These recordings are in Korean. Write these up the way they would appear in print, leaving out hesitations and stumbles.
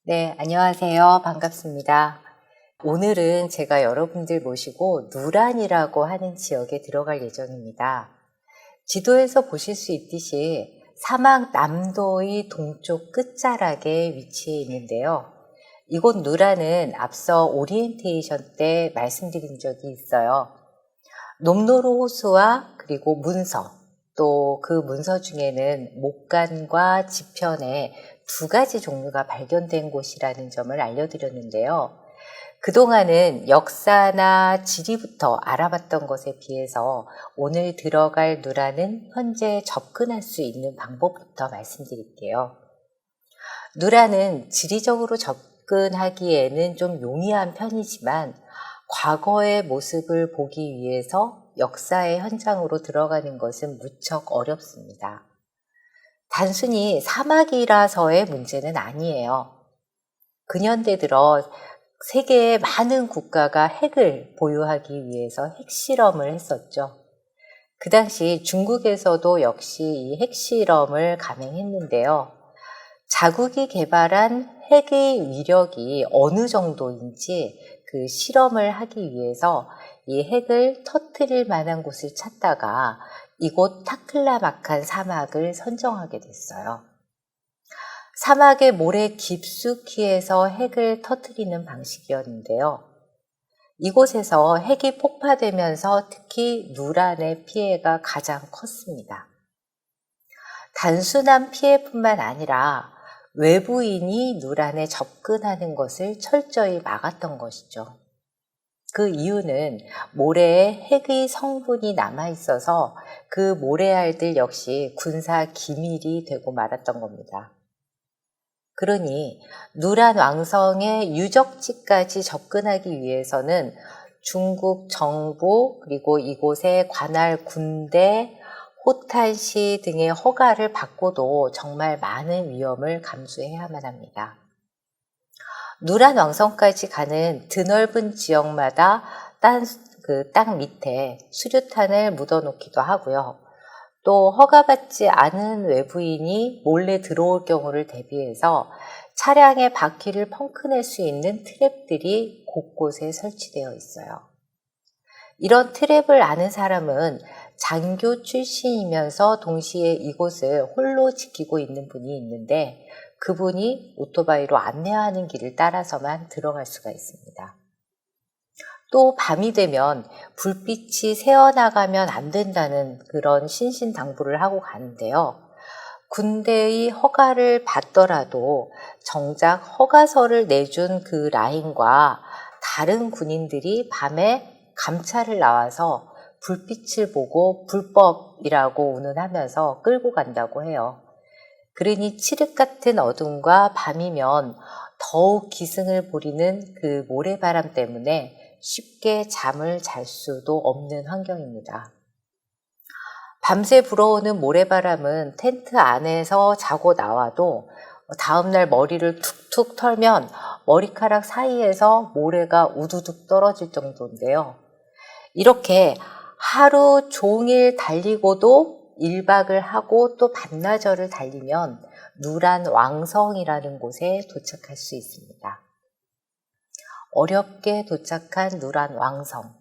네, 안녕하세요. 반갑습니다. 오늘은 제가 여러분들 모시고 누란이라고 하는 지역에 들어갈 예정입니다. 지도에서 보실 수 있듯이 사막 남도의 동쪽 끝자락에 위치해 있는데요. 이곳 누란은 앞서 오리엔테이션 때 말씀드린 적이 있어요. 놈노로 호수와 그리고 문서, 또 그 문서 중에는 목간과 지편에 두 가지 종류가 발견된 곳이라는 점을 알려드렸는데요. 그동안은 역사나 지리부터 알아봤던 것에 비해서 오늘 들어갈 누란은 현재 접근할 수 있는 방법부터 말씀드릴게요. 누란은 지리적으로 접근하기에는 좀 용이한 편이지만 과거의 모습을 보기 위해서 역사의 현장으로 들어가는 것은 무척 어렵습니다. 단순히 사막이라서의 문제는 아니에요. 근현대 들어 세계의 많은 국가가 핵을 보유하기 위해서 핵실험을 했었죠. 그 당시 중국에서도 역시 이 핵실험을 감행했는데요. 자국이 개발한 핵의 위력이 어느 정도인지 그 실험을 하기 위해서 이 핵을 터뜨릴 만한 곳을 찾다가 이곳 타클라마칸 사막을 선정하게 됐어요. 사막의 모래 깊숙이에서 핵을 터뜨리는 방식이었는데요. 이곳에서 핵이 폭파되면서 특히 누란의 피해가 가장 컸습니다. 단순한 피해뿐만 아니라 외부인이 누란에 접근하는 것을 철저히 막았던 것이죠. 그 이유는 모래에 핵의 성분이 남아있어서 그 모래알들 역시 군사 기밀이 되고 말았던 겁니다. 그러니 누란 왕성의 유적지까지 접근하기 위해서는 중국 정부 그리고 이곳의 관할 군대, 호탄시 등의 허가를 받고도 정말 많은 위험을 감수해야만 합니다. 누란 왕성까지 가는 드넓은 지역마다 땅 밑에 수류탄을 묻어놓기도 하고요. 또 허가받지 않은 외부인이 몰래 들어올 경우를 대비해서 차량의 바퀴를 펑크낼 수 있는 트랩들이 곳곳에 설치되어 있어요. 이런 트랩을 아는 사람은 장교 출신이면서 동시에 이곳을 홀로 지키고 있는 분이 있는데 그분이 오토바이로 안내하는 길을 따라서만 들어갈 수가 있습니다. 또 밤이 되면 불빛이 새어나가면 안 된다는 그런 신신당부를 하고 가는데요. 군대의 허가를 받더라도 정작 허가서를 내준 그 라인과 다른 군인들이 밤에 감찰을 나와서 불빛을 보고 불법이라고 운운하면서 끌고 간다고 해요. 그러니 칠흑 같은 어둠과 밤이면 더욱 기승을 부리는 그 모래바람 때문에 쉽게 잠을 잘 수도 없는 환경입니다. 밤새 불어오는 모래바람은 텐트 안에서 자고 나와도 다음날 머리를 툭툭 털면 머리카락 사이에서 모래가 우두둑 떨어질 정도인데요. 이렇게 하루 종일 달리고도 1박을 하고 또 반나절을 달리면 누란 왕성이라는 곳에 도착할 수 있습니다. 어렵게 도착한 누란 왕성.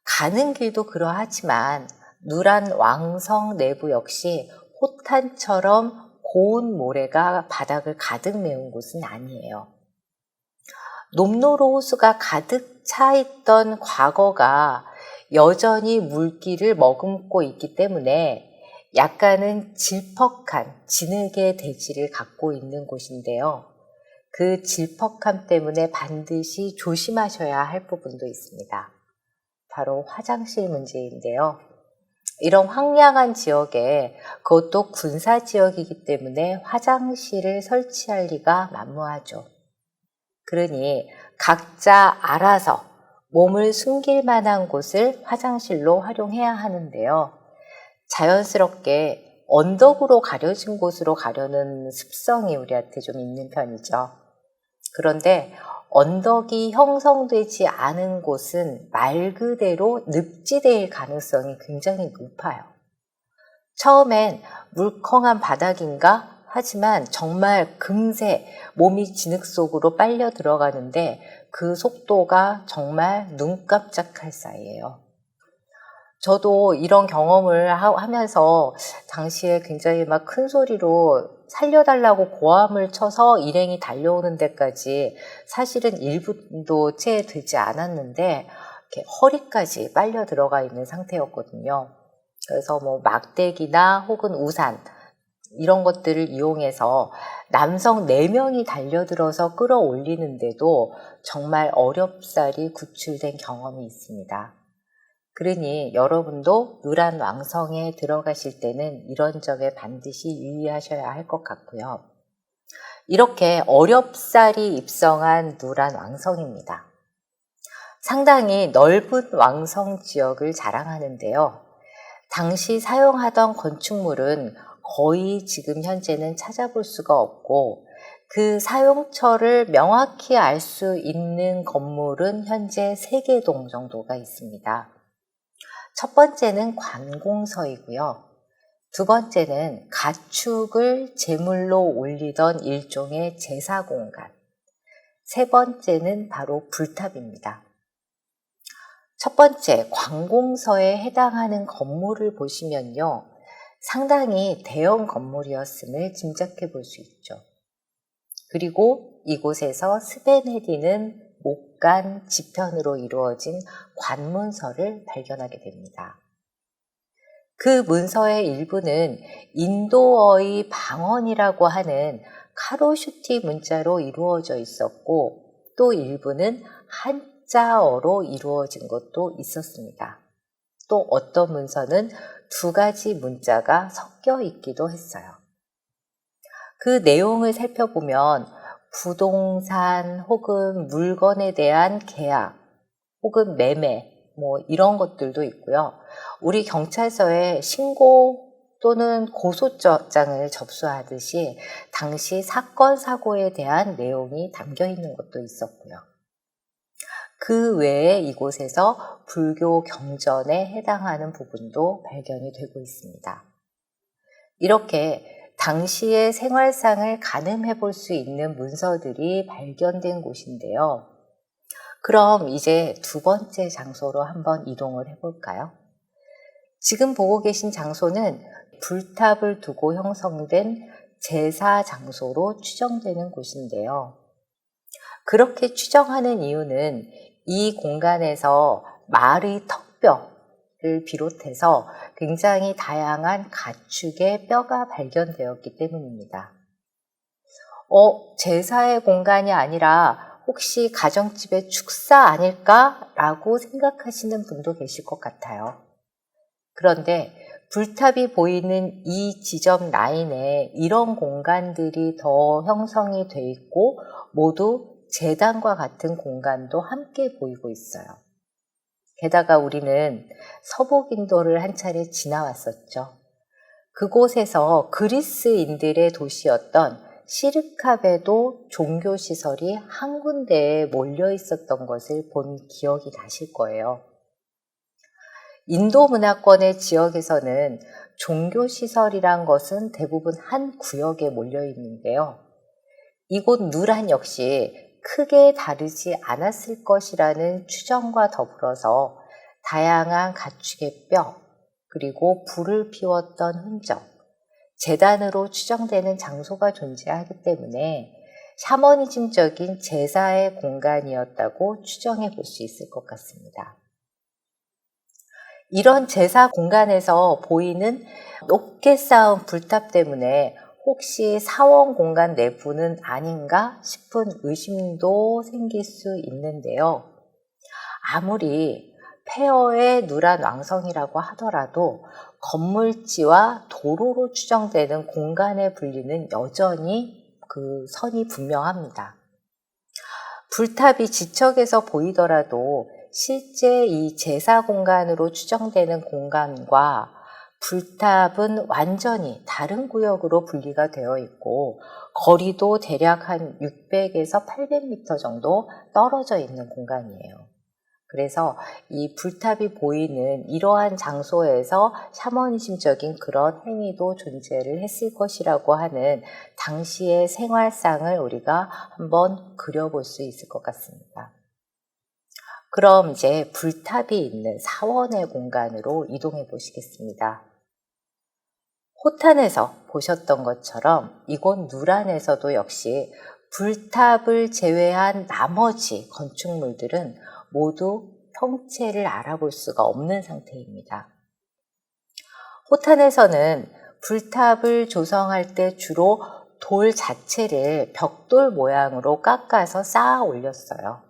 가는 길도 그러하지만 누란 왕성 내부 역시 호탄처럼 고운 모래가 바닥을 가득 메운 곳은 아니에요. 놈노로 호수가 가득 차 있던 과거가 여전히 물기를 머금고 있기 때문에 약간은 질퍽한 진흙의 대지를 갖고 있는 곳인데요. 그 질퍽함 때문에 반드시 조심하셔야 할 부분도 있습니다. 바로 화장실 문제인데요. 이런 황량한 지역에 그것도 군사 지역이기 때문에 화장실을 설치할 리가 만무하죠. 그러니 각자 알아서 몸을 숨길 만한 곳을 화장실로 활용해야 하는데요. 자연스럽게 언덕으로 가려진 곳으로 가려는 습성이 우리한테 좀 있는 편이죠. 그런데 언덕이 형성되지 않은 곳은 말 그대로 늪지대일 가능성이 굉장히 높아요. 처음엔 물컹한 바닥인가 하지만 정말 금세 몸이 진흙 속으로 빨려 들어가는데 그 속도가 정말 눈 깜짝할 사이예요. 저도 이런 경험을 하면서 당시에 굉장히 막 큰 소리로 살려달라고 고함을 쳐서 일행이 달려오는 데까지 사실은 1분도 채 되지 않았는데 이렇게 허리까지 빨려 들어가 있는 상태였거든요. 그래서 뭐 막대기나 혹은 우산 이런 것들을 이용해서 남성 4명이 달려들어서 끌어올리는데도 정말 어렵사리 구출된 경험이 있습니다. 그러니 여러분도 누란 왕성에 들어가실 때는 이런 점에 반드시 유의하셔야 할 것 같고요. 이렇게 어렵사리 입성한 누란 왕성입니다. 상당히 넓은 왕성 지역을 자랑하는데요. 당시 사용하던 건축물은 거의 지금 현재는 찾아볼 수가 없고 그 사용처를 명확히 알 수 있는 건물은 현재 3개 정도가 있습니다. 첫 번째는 관공서이고요. 두 번째는 가축을 제물로 올리던 일종의 제사공간. 세 번째는 바로 불탑입니다. 첫 번째 관공서에 해당하는 건물을 보시면요. 상당히 대형 건물이었음을 짐작해 볼 수 있죠. 그리고 이곳에서 스벤헤디는 목간 지편으로 이루어진 관문서를 발견하게 됩니다. 그 문서의 일부는 인도어의 방언이라고 하는 카로슈티 문자로 이루어져 있었고 또 일부는 한자어로 이루어진 것도 있었습니다. 또 어떤 문서는 2가지 문자가 섞여 있기도 했어요. 그 내용을 살펴보면 부동산 혹은 물건에 대한 계약 혹은 매매 뭐 이런 것들도 있고요. 우리 경찰서에 신고 또는 고소장을 접수하듯이 당시 사건 사고에 대한 내용이 담겨 있는 것도 있었고요. 그 외에 이곳에서 불교 경전에 해당하는 부분도 발견이 되고 있습니다. 이렇게 당시의 생활상을 가늠해 볼 수 있는 문서들이 발견된 곳인데요. 그럼 이제 2번째 장소로 한번 이동을 해볼까요? 지금 보고 계신 장소는 불탑을 두고 형성된 제사 장소로 추정되는 곳인데요. 그렇게 추정하는 이유는 이 공간에서 말의 턱뼈를 비롯해서 굉장히 다양한 가축의 뼈가 발견되었기 때문입니다. 제사의 공간이 아니라 혹시 가정집의 축사 아닐까라고 생각하시는 분도 계실 것 같아요. 그런데 불탑이 보이는 이 지점 라인에 이런 공간들이 더 형성이 돼 있고 모두 제단과 같은 공간도 함께 보이고 있어요. 게다가 우리는 서북인도를 한 차례 지나왔었죠. 그곳에서 그리스인들의 도시였던 시르캅에도 종교시설이 한 군데에 몰려 있었던 것을 본 기억이 나실 거예요. 인도 문화권의 지역에서는 종교시설이란 것은 대부분 한 구역에 몰려 있는데요. 이곳 누란 역시 크게 다르지 않았을 것이라는 추정과 더불어서 다양한 가축의 뼈, 그리고 불을 피웠던 흔적, 제단으로 추정되는 장소가 존재하기 때문에 샤머니즘적인 제사의 공간이었다고 추정해 볼 수 있을 것 같습니다. 이런 제사 공간에서 보이는 높게 쌓은 불탑 때문에 혹시 사원 공간 내부는 아닌가 싶은 의심도 생길 수 있는데요. 아무리 폐허의 누란 왕성이라고 하더라도 건물지와 도로로 추정되는 공간의 분리는 여전히 그 선이 분명합니다. 불탑이 지척에서 보이더라도 실제 이 제사 공간으로 추정되는 공간과 불탑은 완전히 다른 구역으로 분리가 되어 있고 거리도 대략 한 600에서 800m 정도 떨어져 있는 공간이에요. 그래서 이 불탑이 보이는 이러한 장소에서 샤머니즘적인 그런 행위도 존재를 했을 것이라고 하는 당시의 생활상을 우리가 한번 그려볼 수 있을 것 같습니다. 그럼 이제 불탑이 있는 사원의 공간으로 이동해 보시겠습니다. 호탄에서 보셨던 것처럼 이곳 누란에서도 역시 불탑을 제외한 나머지 건축물들은 모두 형체를 알아볼 수가 없는 상태입니다. 호탄에서는 불탑을 조성할 때 주로 돌 자체를 벽돌 모양으로 깎아서 쌓아 올렸어요.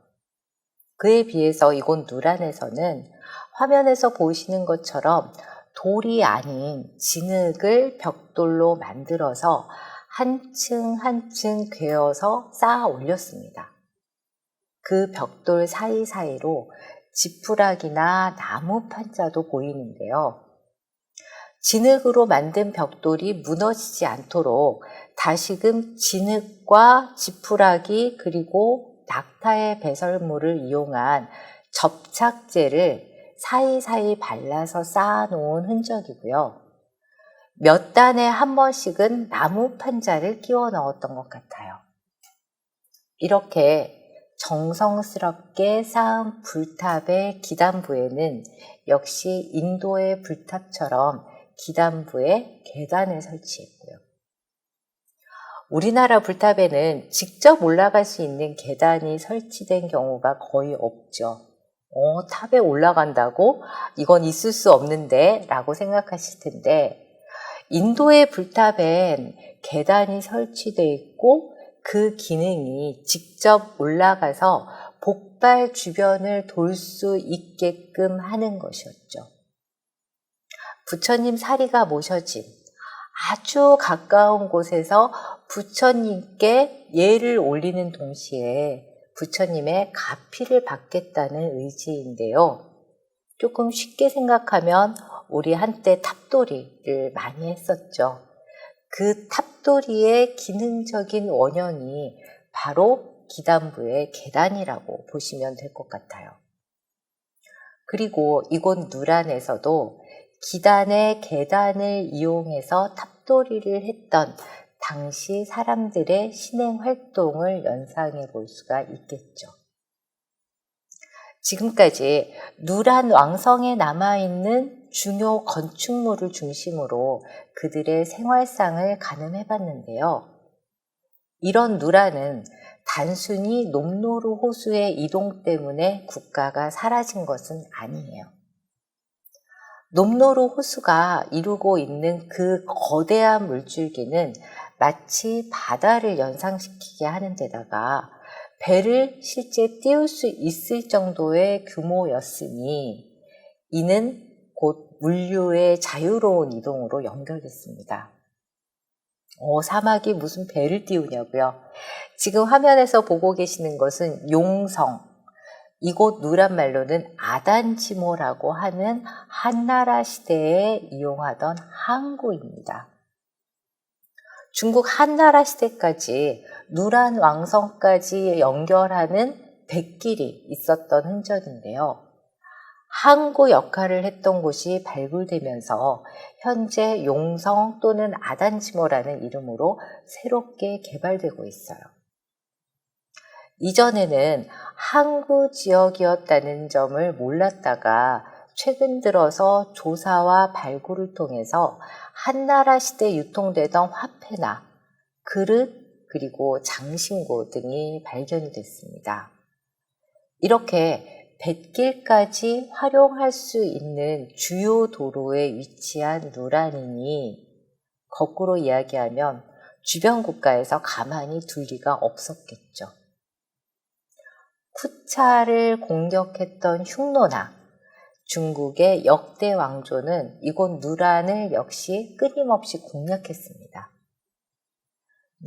그에 비해서 이곳 누란에서는 화면에서 보시는 것처럼 돌이 아닌 진흙을 벽돌로 만들어서 한 층 한 층 괴어서 쌓아 올렸습니다. 그 벽돌 사이사이로 지푸라기나 나무 판자도 보이는데요. 진흙으로 만든 벽돌이 무너지지 않도록 다시금 진흙과 지푸라기 그리고 낙타의 배설물을 이용한 접착제를 사이사이 발라서 쌓아놓은 흔적이고요. 몇 단에 한 번씩은 나무 판자를 끼워 넣었던 것 같아요. 이렇게 정성스럽게 쌓은 불탑의 기단부에는 역시 인도의 불탑처럼 기단부에 계단을 설치했고요. 우리나라 불탑에는 직접 올라갈 수 있는 계단이 설치된 경우가 거의 없죠. 탑에 올라간다고? 이건 있을 수 없는데 라고 생각하실 텐데 인도의 불탑엔 계단이 설치되어 있고 그 기능이 직접 올라가서 복발 주변을 돌 수 있게끔 하는 것이었죠. 부처님 사리가 모셔진 아주 가까운 곳에서 부처님께 예를 올리는 동시에 부처님의 가피를 받겠다는 의지인데요. 조금 쉽게 생각하면 우리 한때 탑돌이를 많이 했었죠. 그 탑돌이의 기능적인 원형이 바로 기단부의 계단이라고 보시면 될 것 같아요. 그리고 이곳 누란에서도 기단의 계단을 이용해서 탑돌이를 했던 당시 사람들의 신행 활동을 연상해 볼 수가 있겠죠. 지금까지 누란 왕성에 남아있는 중요 건축물을 중심으로 그들의 생활상을 가늠해 봤는데요. 이런 누란은 단순히 놈노루 호수의 이동 때문에 국가가 사라진 것은 아니에요. 놈노루 호수가 이루고 있는 그 거대한 물줄기는 마치 바다를 연상시키게 하는 데다가 배를 실제 띄울 수 있을 정도의 규모였으니 이는 곧 물류의 자유로운 이동으로 연결됐습니다. 사막이 무슨 배를 띄우냐고요? 지금 화면에서 보고 계시는 것은 용성, 이곳 누란 말로는 아단지모라고 하는 한나라 시대에 이용하던 항구입니다. 중국 한나라 시대까지 누란 왕성까지 연결하는 뱃길이 있었던 흔적인데요. 항구 역할을 했던 곳이 발굴되면서 현재 용성 또는 아단지모라는 이름으로 새롭게 개발되고 있어요. 이전에는 항구 지역이었다는 점을 몰랐다가 최근 들어서 조사와 발굴을 통해서 한나라 시대 유통되던 화폐나 그릇 그리고 장신구 등이 발견이 됐습니다. 이렇게 뱃길까지 활용할 수 있는 주요 도로에 위치한 누란이니 거꾸로 이야기하면 주변 국가에서 가만히 둘 리가 없었겠죠. 쿠차를 공격했던 흉노나 중국의 역대 왕조는 이곳 누란을 역시 끊임없이 공략했습니다.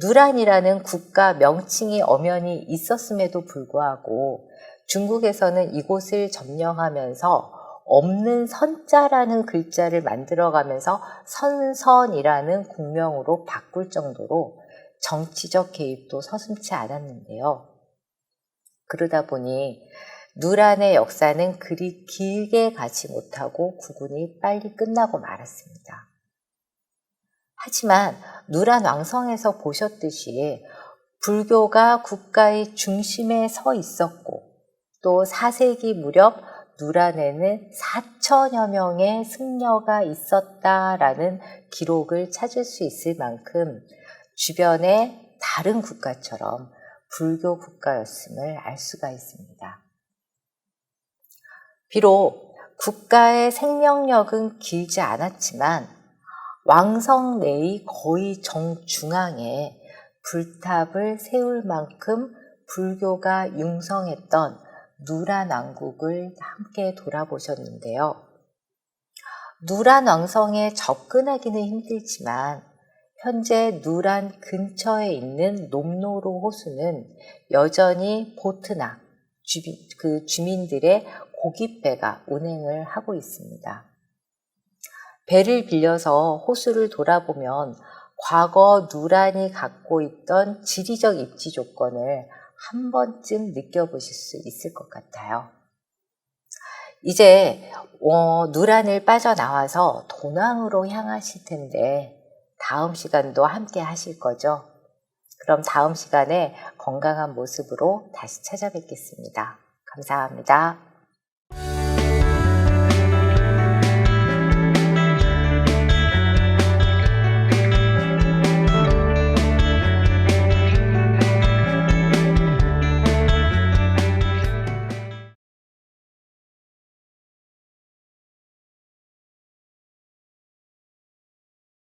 누란이라는 국가 명칭이 엄연히 있었음에도 불구하고 중국에서는 이곳을 점령하면서 없는 선자라는 글자를 만들어가면서 선선이라는 국명으로 바꿀 정도로 정치적 개입도 서슴지 않았는데요. 그러다 보니 누란의 역사는 그리 길게 가지 못하고 구군이 빨리 끝나고 말았습니다. 하지만 누란 왕성에서 보셨듯이 불교가 국가의 중심에 서 있었고 또 4세기 무렵 누란에는 4천여 명의 승려가 있었다라는 기록을 찾을 수 있을 만큼 주변의 다른 국가처럼 불교 국가였음을 알 수가 있습니다. 비록 국가의 생명력은 길지 않았지만 왕성 내의 거의 정중앙에 불탑을 세울 만큼 불교가 융성했던 누란 왕국을 함께 돌아보셨는데요. 누란 왕성에 접근하기는 힘들지만 현재 누란 근처에 있는 놈노로 호수는 여전히 보트나 주민들의 고깃배가 운행을 하고 있습니다. 배를 빌려서 호수를 돌아보면 과거 누란이 갖고 있던 지리적 입지 조건을 한 번쯤 느껴보실 수 있을 것 같아요. 이제 누란을 빠져나와서 돈왕으로 향하실 텐데 다음 시간도 함께 하실 거죠? 그럼 다음 시간에 건강한 모습으로 다시 찾아뵙겠습니다. 감사합니다.